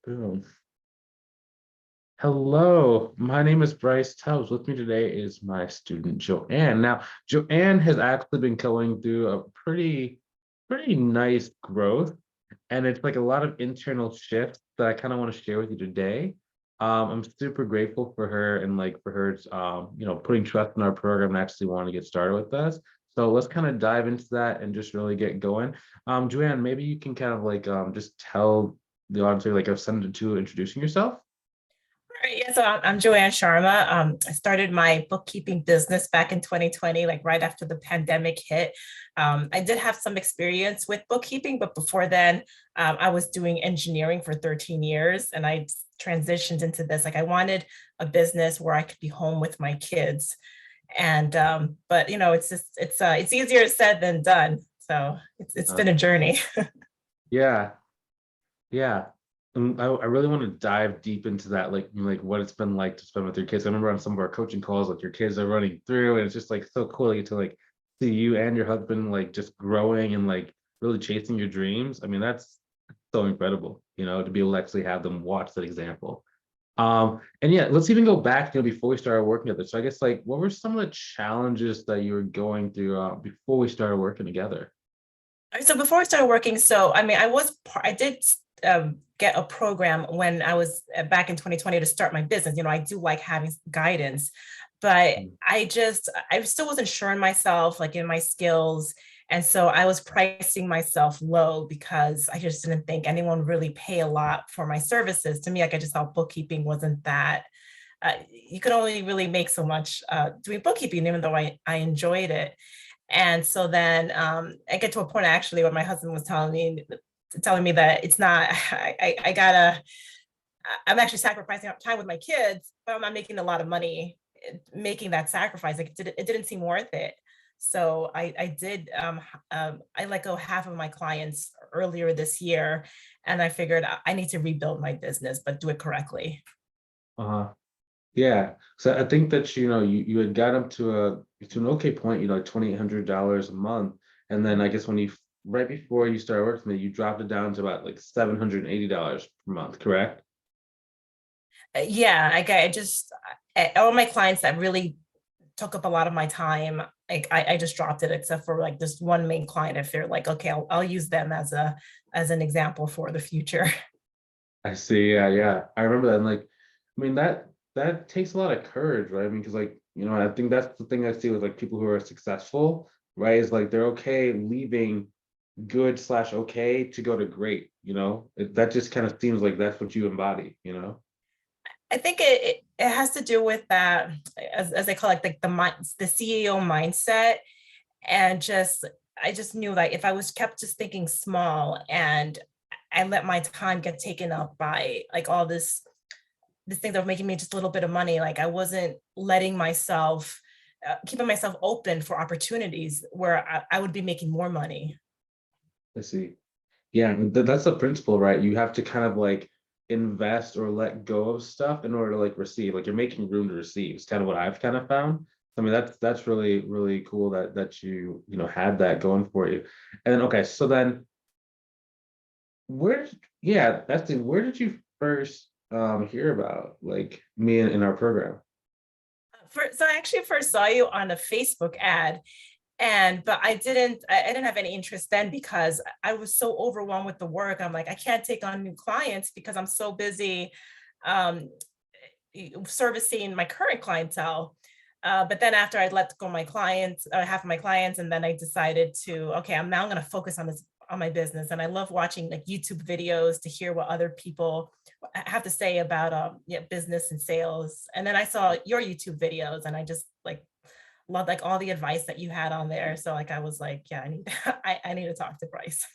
Boom. Hello, my name is Bryce Tubbs. With me today is my student Joanne. Now, Joanne has actually been going through a pretty nice growth, and it's like a lot of internal shifts that I kind of want to share with you today. I'm super grateful for her and like for her, putting trust in our program and actually wanting to get started with us. So let's kind of dive into that and just really get going. Joanne, maybe you can kind of like just tell the audience like I've sent it to introducing yourself. Right, yeah, so I'm Joanne Sharma. I started my bookkeeping business back in 2020, like right after the pandemic hit. I did have some experience with bookkeeping, but before then, I was doing engineering for 13 years, and I transitioned into this. Like I wanted a business where I could be home with my kids, and but it's just it's easier said than done. So it's Uh, been a journey. yeah, yeah. I really want to dive deep into that, like what it's been like to spend with your kids. I remember on some of our coaching calls, like your kids are running through, and it's just like so cool to like see you and your husband like just growing and like really chasing your dreams. I mean, that's so incredible, to be able to actually have them watch that example. And yeah, let's even go back, before we started working together. So I guess like what were some of the challenges that you were going through before we started working together? So before I started working, so I mean, I did get a program when I was back in 2020 to start my business. I do like having guidance, but I still wasn't sure in myself, like in my skills. And so I was pricing myself low because I just didn't think anyone would really pay a lot for my services. To me, like I just thought bookkeeping wasn't that. You could only really make so much doing bookkeeping, even though I enjoyed it. And so then I get to a point actually where my husband was telling me that it's not, I gotta, I'm actually sacrificing time with my kids, but I'm not making a lot of money making that sacrifice. Like it didn't seem worth it. So I let go half of my clients earlier this year, and I figured I need to rebuild my business, but do it correctly. Uh-huh. Yeah. So I think that you had got up to an okay point, like $2,800 a month. And then I guess when you right before you started working there, you dropped it down to about like $780 per month, correct? Yeah, I just all my clients that really took up a lot of my time. Like I just dropped it, except for like this one main client. If they're like, okay, I'll use them as an example for the future. I see. Yeah, yeah. I remember that. And like, I mean, that takes a lot of courage, right? I mean, because like, I think that's the thing I see with like people who are successful, right? Is like they're okay leaving good/okay to go to great, that just kind of seems like that's what you embody. I think it has to do with that, as they call it, like the CEO mindset, and just I just knew that if I was kept just thinking small and I let my time get taken up by like all this thing that was making me just a little bit of money, like I wasn't letting myself keeping myself open for opportunities where I would be making more money. I see. Yeah, and that's the principle, right? You have to kind of like invest or let go of stuff in order to like receive. Like you're making room to receive. It's kind of what I've kind of found. I mean, that's really, really cool that you had that going for you. And then okay, so then yeah, that's the where did you first hear about like me in our program? So I actually first saw you on a Facebook ad, and but I didn't have any interest then because I was so overwhelmed with the work. I'm like, I can't take on new clients because I'm so busy um, servicing my current clientele. But then after I let go my clients, half of my clients, and then I decided to, okay, I'm now going to focus on this on my business. And I love watching like YouTube videos to hear what other people have to say about yeah, business and sales. And then I saw your YouTube videos, and I just like loved like all the advice that you had on there. So like I was like, yeah, I need I need to talk to Bryce.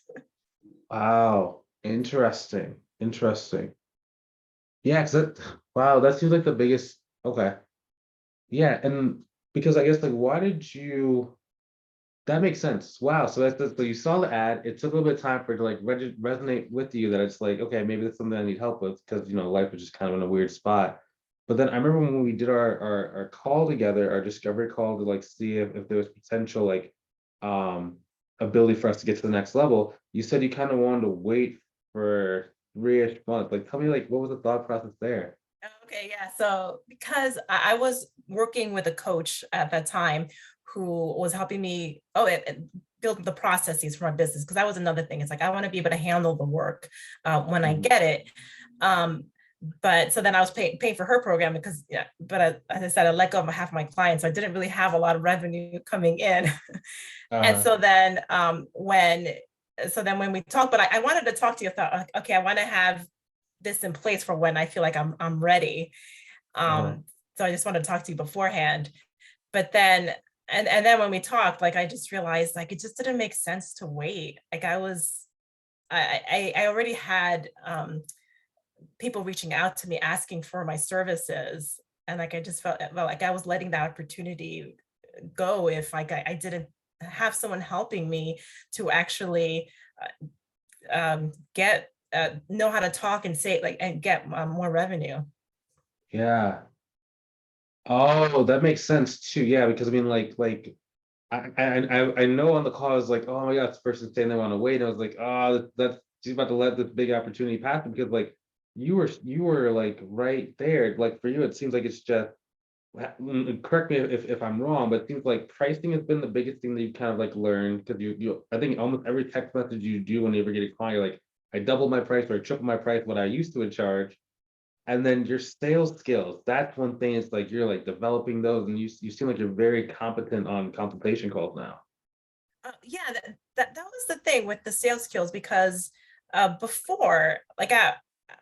Wow, interesting. Interesting. Yeah, 'cause wow, that seems like the biggest okay. Yeah, and because I guess like why did you that makes sense. Wow. So you saw the ad. It took a little bit of time for it to like resonate with you that it's like, okay, maybe that's something I need help with because life was just kind of in a weird spot. But then I remember when we did our call together, our discovery call to like see if there was potential like um ability for us to get to the next level. You said you kind of wanted to wait for 3-ish months. Like, tell me, like, what was the thought process there? Okay, yeah. So because I was working with a coach at that time who was helping me, and build the processes for my business. Because that was another thing. It's like I want to be able to handle the work when I Mhm. get it. Um, but so then I was paying for her program because, yeah, but as I said, I let go of half my clients. So I didn't really have a lot of revenue coming in. And Uh, so then when we talked, but I wanted to talk to you, I thought, okay, I want to have this in place for when I feel like I'm ready. uh, So I just wanted to talk to you beforehand. But then and then when we talked, like I just realized like it just didn't make sense to wait. Like I already had people reaching out to me asking for my services. And like I just felt like I was letting that opportunity go if like I didn't have someone helping me to actually get know how to talk and say like and get more revenue. yeah. Oh, that makes sense too. Yeah, because I mean, like I know on the call I was like, oh my God, this person's saying they want to wait. And I was like, oh, that's she's about to let this big opportunity pass because like you were like right there. Like for you, it seems like it's just correct me if I'm wrong, but it seems like pricing has been the biggest thing that you kind of like learned because you I think almost every text message you do when you ever get a client, you're like, I doubled my price or I tripled my price what I used to charge. And then your sales skills, that's one thing. It's like you're like developing those, and you seem like you're very competent on consultation calls now. Yeah, that was the thing with the sales skills because before, like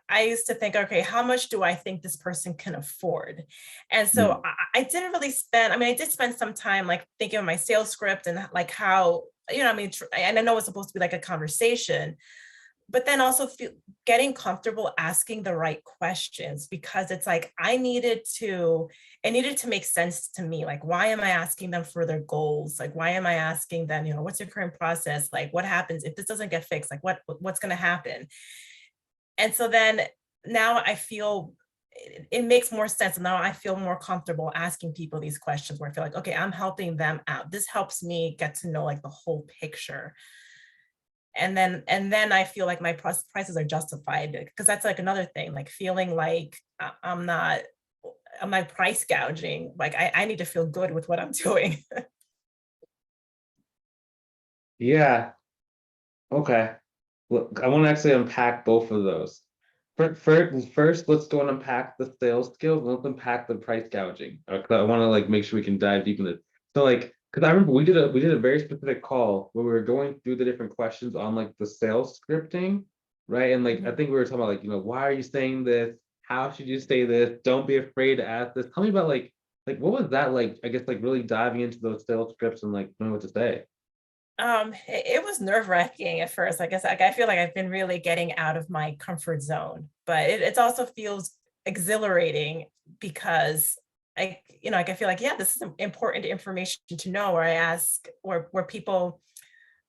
I used to think, okay, how much do I think this person can afford? And so Mm, I didn't really spend, I mean, I did spend some time like thinking of my sales script and like how, I mean, and I know it's supposed to be like a conversation, but then also getting comfortable asking the right questions because it's like it needed to make sense to me. Like, why am I asking them for their goals? Like, why am I asking them, what's your current process? Like, what happens if this doesn't get fixed? Like, what's going to happen? And so then now I feel it makes more sense. And now I feel more comfortable asking people these questions where I feel like, okay, I'm helping them out. This helps me get to know like the whole picture. And then I feel like my prices are justified because that's like another thing, like feeling like I'm not price gouging. Like I need to feel good with what I'm doing. yeah. Okay. Look, I want to actually unpack both of those. First, let's go and unpack the sales skills. And let's unpack the price gouging. 'Cause I want to like make sure we can dive deep in it. So like, because I remember we did a very specific call where we were going through the different questions on like the sales scripting, right? And like I Mhm. think we were talking about like why are you saying this? How should you say this? Don't be afraid to ask this. Tell me about like what was that like? I guess like really diving into those sales scripts and like knowing what to say. It was nerve-wracking at first. I guess like I feel like I've been really getting out of my comfort zone, but it also feels exhilarating because like I feel like, yeah, this is important information to know, where I ask where people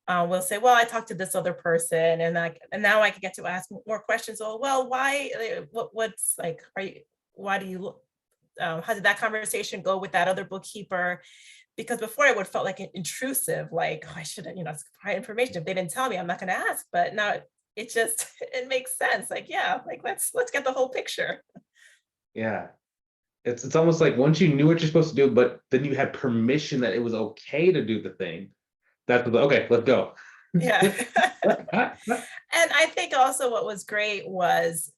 will say, well, I talked to this other person, and now I can get to ask more questions. Oh, well, why? What's like? Why do you? How did that conversation go with that other bookkeeper? Because before it would felt like intrusive, like, oh, I shouldn't, it's private information. If they didn't tell me, I'm not going to ask. But now it just it makes sense. Like, yeah, like let's get the whole picture. Yeah. It's almost like once you knew what you're supposed to do, but then you had permission that it was okay to do the thing. That's okay. Let's go. Yeah. And I think also what was great was,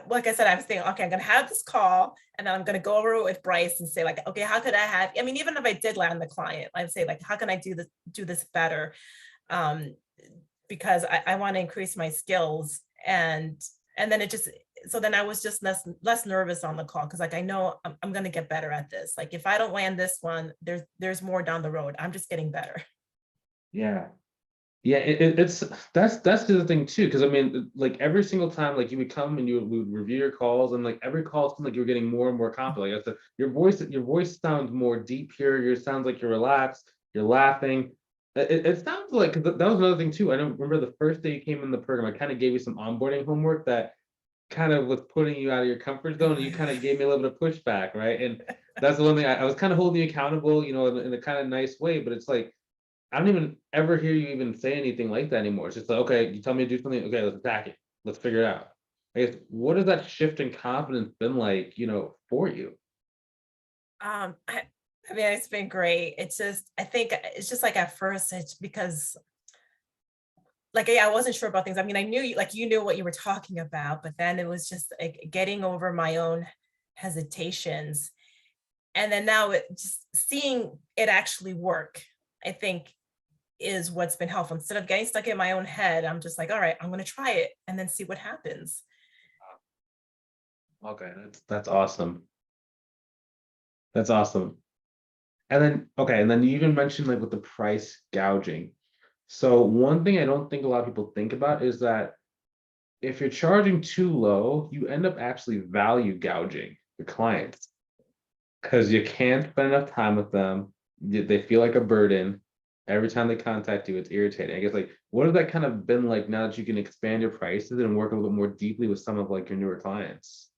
like I said, I was thinking, okay, I'm going to have this call and then I'm going to go over it with Bryce and say like, okay, how could I mean, even if I did land the client, I'd say like, how can I do this better? Um, because I want to increase my skills and then so then I was just less nervous on the call because like I know I'm going to get better at this. Like if I don't land this one, there's more down the road. I'm just getting better. Yeah. Yeah, it's that's the other thing too, because I mean, like every single time, like you would come and we would review your calls, and like every call seemed like you were getting more and more confident. Like I said, your voice sounds more deep here. Your sounds like you're relaxed, you're laughing. It sounds like 'cause that was another thing too. I don't remember the first day you came in the program. I kind of gave you some onboarding homework that kind of was putting you out of your comfort zone, and you kind of gave me a little bit of pushback, right? And that's the one thing I was kind of holding you accountable, in a kind of nice way, but it's like I don't even ever hear you even say anything like that anymore. It's just like, okay, you tell me to do something, okay, let's attack it. Let's figure it out. I guess, what has that shift in confidence been like, for you? I mean, it's been great. It's just, I think it's just like at first, it's because like, yeah, I wasn't sure about things. I mean, I knew you, like, you knew what you were talking about, but then it was just like getting over my own hesitations. And then now it just seeing it actually work, I think is what's been helpful. Instead of getting stuck in my own head, I'm just like, all right, I'm going to try it and then see what happens. Okay, that's awesome. That's awesome. And then, okay, and then you even mentioned like with the price gouging. So one thing I don't think a lot of people think about is that if you're charging too low, you end up actually value gouging your clients because you can't spend enough time with them. They feel like a burden. Every time they contact you, it's irritating. I guess like what has that kind of been like now that you can expand your prices and work a little bit more deeply with some of like your newer clients?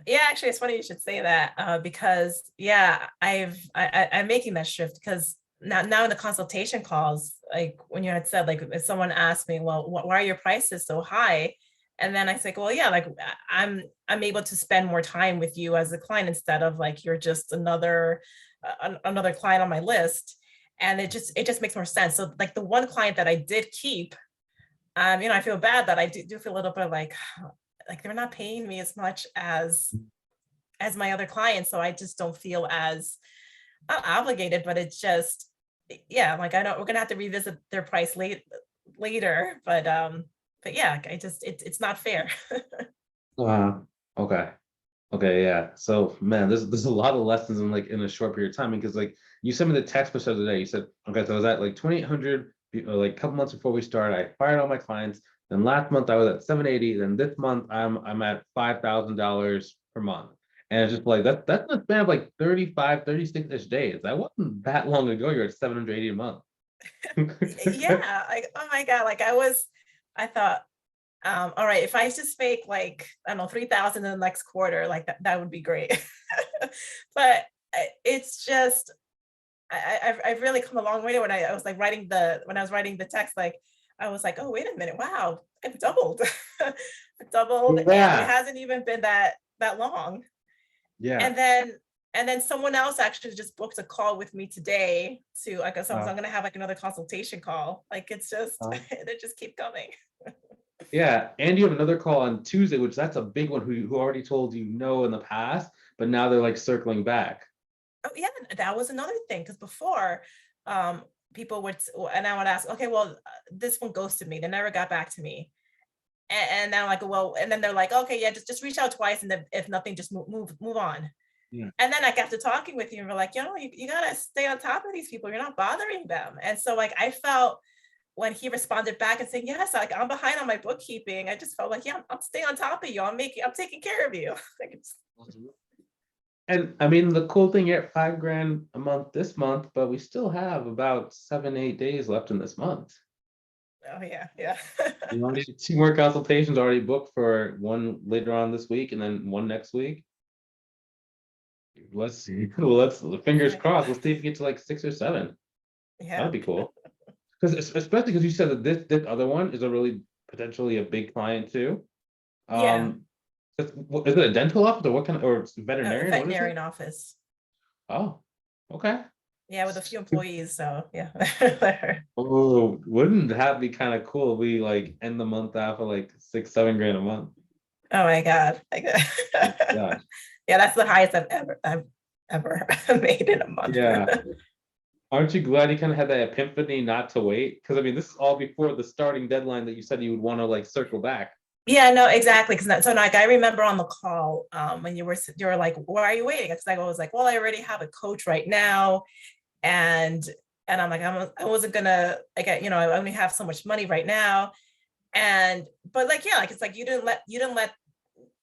Yeah, actually, it's funny you should say that because yeah, I'm making that shift because now in the consultation calls, like when you had said like if someone asked me, well, why are your prices so high? And then I say, well, yeah, like I'm able to spend more time with you as a client instead of like you're just another client on my list, and it just makes more sense. So like the one client that I did keep, I feel bad that I do feel a little bit like they're not paying me as much as my other clients, so I just don't feel as not obligated, but it's just yeah, like I know we're gonna have to revisit their price later, but yeah, I just it's not fair. Uh, okay. Okay, yeah. So man, there's a lot of lessons in like in a short period of time because like you sent me the text message the other day. You said, okay, so I was at like 2,800 like a couple months before we started. I fired all my clients. Then last month I was at 780. Then this month I'm at $5,000 per month. And it's just like that's a span of like 35, 36-ish days. That wasn't that long ago. You're at 780 a month. Yeah, like oh my God, I thought all right, if I just make like, I don't know, 3,000 in the next quarter, like that would be great. But it's just, I've really come a long way when I was like when I was writing the text, like, I was like, oh, wait a minute, wow, I've doubled. I've doubled, and it Yeah. hasn't even been that long. Yeah. And then someone else actually just booked a call with me today to like, so I'm Uh, gonna have like another consultation call. Like it's just, uh, they just keep coming. Yeah, and you have another call on Tuesday, which that's a big one who already told you no in the past, but now they're like circling back. Oh, yeah, that was another thing because before, um, people would, and I would ask, okay, well, this one ghosted me. They never got back to me. And now like, well, and then they're like, okay, yeah, just reach out twice, and then if nothing, just move on. Yeah. And then like after talking with you, we're like, you gotta stay on top of these people. You're not bothering them. And so like I felt when he responded back and saying, yes, like I'm behind on my bookkeeping, I just felt like, yeah, I'm staying on top of you. I'm taking care of you. Like And I mean, the cool thing, you're at 5 grand a month this month, but we still have about 7, 8 days left in this month. oh yeah, yeah. You already two more consultations already booked for one later on this week and then one next week. Let's see. Let's fingers Like, crossed. Let's see if we get to like 6 or 7. yeah. That'd be cool. Because especially because you said that this other one is a really potentially a big client too. Yeah. Um, is it a dental office or what kind of or A veterinarian? What is it? veterinarian office. Oh, okay. Yeah, with a few employees. So yeah. Oh, wouldn't that be kind of cool? If we like end the month off of like 6, 7 grand a month. Oh my God. Yeah, Yeah, that's the highest I've ever made in a month. yeah. Aren't you glad you kind of had that epiphany not to wait? Because I mean, this is all before the starting deadline that you said you would want to like circle back. Yeah, no, exactly. Because so like I remember on the call when you were like, why are you waiting? It's like I was like, well, I already have a coach right now, and I'm like, I wasn't gonna like I only have so much money right now, and but like yeah, like it's like you didn't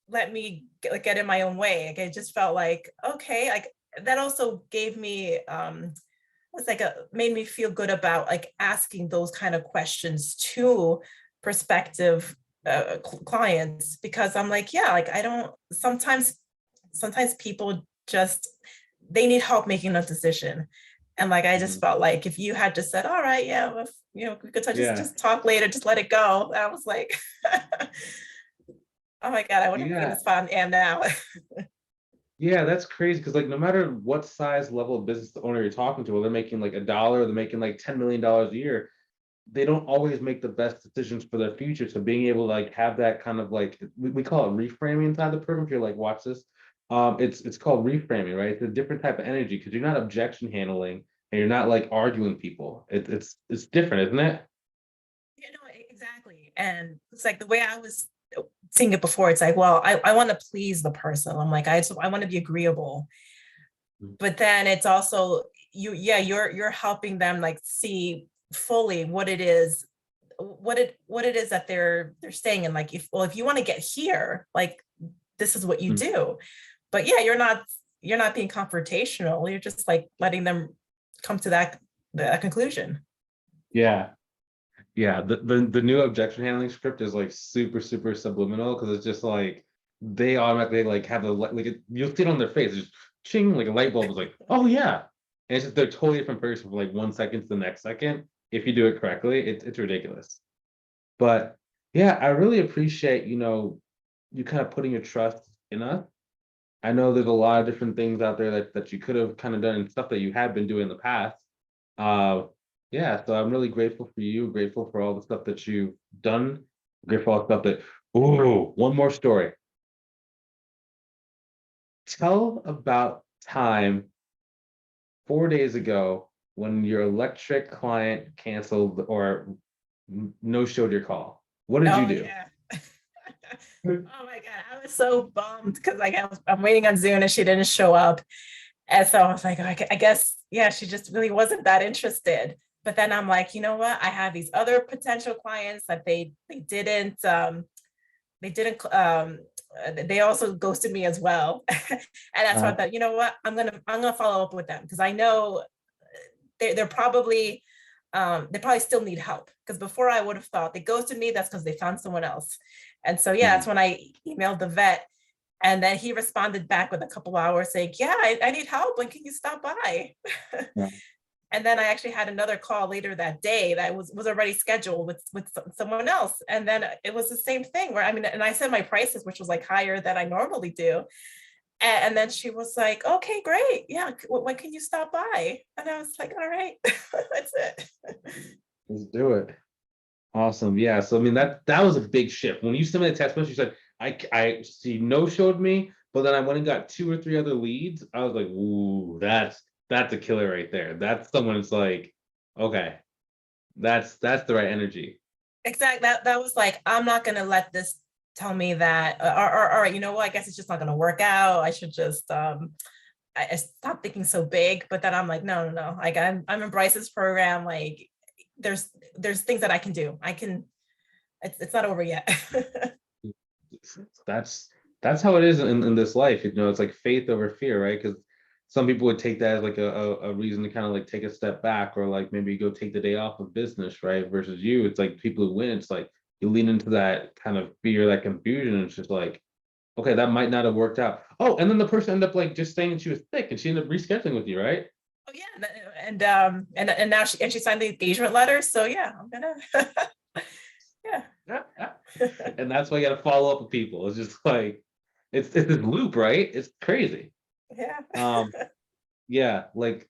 let me get in my own way. Like it just felt like okay, like that also gave me was like made me feel good about like asking those kind of questions to prospective clients because I'm like yeah, like I don't sometimes people just they need help making a decision. And like I just Mhm. felt like if you had just said, all right, yeah, well, we could just Yeah, talk later, just let it go. I was like, Oh my God, I wouldn't be in the Yeah. spot I am now. Yeah, that's crazy because like no matter what size level of business owner you're talking to, whether they're making like $1, they're making like $10 million a year, they don't always make the best decisions for their future. So being able to like have that kind of like we call it reframing inside the program. If you're like, watch this, it's called reframing, right? It's a different type of energy because you're not objection handling and you're not like arguing people. It's different, isn't it? You know, exactly. And it's like the way I was seeing it before, it's like, well, I want to please the person. I'm like, I want to be agreeable. But then it's also you're helping them like see fully what it is, what it is that they're saying. And like, if you want to get here, like this is what you Mm. do. But yeah, you're not being confrontational. You're just like letting them come to that conclusion. Yeah. Yeah, the new objection handling script is like super subliminal because it's just like they automatically like have a you'll see it on their face, just ching, like a light bulb is like, oh yeah. And it's just they're totally different person from like 1 second to the next second. If you do it correctly, it's ridiculous. But yeah, I really appreciate, you kind of putting your trust in us. I know there's a lot of different things out there that you could have kind of done and stuff that you have been doing in the past. Uh, yeah, so I'm really grateful for you, grateful for all the stuff that you've done, grateful for all the stuff that. Oh, one more story. Tell about time 4 days ago when your electric client canceled or no showed your call. What did you Oh do? yeah. Oh my God, I was so bummed because like I'm waiting on Zoom and she didn't show up. And so I was like, oh, I guess, yeah, she just really wasn't that interested. But then I'm like, you know what? I have these other potential clients that they also ghosted me as well. And that's why I Uh, thought, you know what? I'm gonna follow up with them because I know they're probably they probably still need help. Because before I would have thought they ghosted me, that's because they found someone else. And so yeah, that's when I emailed the vet. And then he responded back with a couple hours saying, yeah, I need help. When can you stop by? yeah. And then I actually had another call later that day that was already scheduled with someone else. And then it was the same thing where, I mean, and I said my prices, which was like higher than I normally do. And then she was like, okay, great. Yeah. When can you stop by? And I was like, all right, that's it. Let's do it. Awesome. Yeah. So I mean that was a big shift. When you sent me the text message, you said I she no showed me, but then I went and got two or three other leads. I was like, ooh, that's a killer right there. That's someone that's like, okay, that's the right energy. Exactly. That was like, I'm not going to let this tell me that, all right, you know what? I guess it's just not going to work out. I should just, I stopped thinking so big, but then I'm like, no. Like I'm in Bryce's program. Like there's things that I can do. It's not over yet. That's that's how it is in this life. It's like faith over fear, right? Because some people would take that as like a reason to kind of like take a step back or like maybe go take the day off of business, right? Versus you, it's like people who win, it's like you lean into that kind of fear, that confusion, and it's just like, okay, that might not have worked out. Oh, and then the person ended up like just saying that she was sick and she ended up rescheduling with you, right? Oh yeah. And now she signed the engagement letter. So yeah, I'm gonna yeah. And that's why you gotta follow up with people. It's just like it's this loop, right? It's crazy. Yeah. Um, yeah, like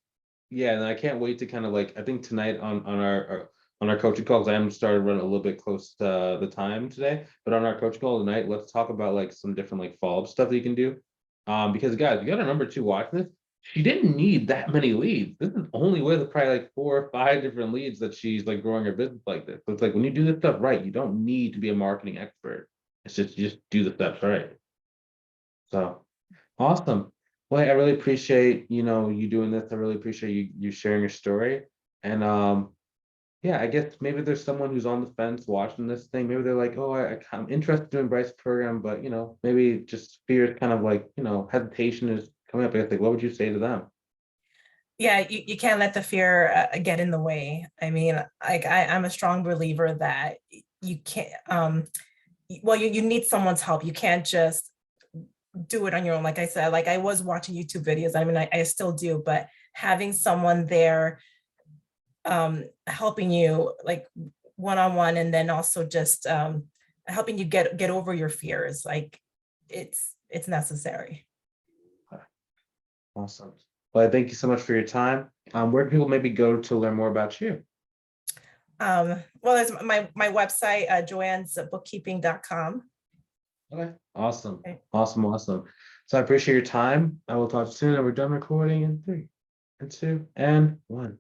yeah, and I can't wait to kind of like I think tonight on our coaching call, because I am started running a little bit close to the time today, but on our coaching call tonight, let's talk about like some different like follow-up stuff that you can do. Because guys, you gotta remember too, watching this, she didn't need that many leads. This is only with probably like 4 or 5 different leads that she's like growing her business like this. So it's like when you do this stuff right, you don't need to be a marketing expert. It's just you just do the steps right. So awesome. Well, I really appreciate, you doing this. I really appreciate you sharing your story. And yeah, I guess maybe there's someone who's on the fence watching this thing. Maybe they're like, oh, I'm interested in Bryce's program, but maybe just fear is kind of like, hesitation is coming up. I guess like, what would you say to them? Yeah, you can't let the fear get in the way. I mean, like I'm a strong believer that you can't well, you need someone's help. You can't just do it on your own. Like I said, like I was watching YouTube videos. I mean, I still do, but having someone there helping you like one-on-one, and then also just helping you get over your fears. Like it's necessary. Awesome. Well, thank you so much for your time. Where can people maybe go to learn more about you? Well, there's my website, joannesbookkeeping.com. Okay. Awesome. Okay. Awesome. So I appreciate your time. I will talk soon, and we're done recording in 3, 2, and 1.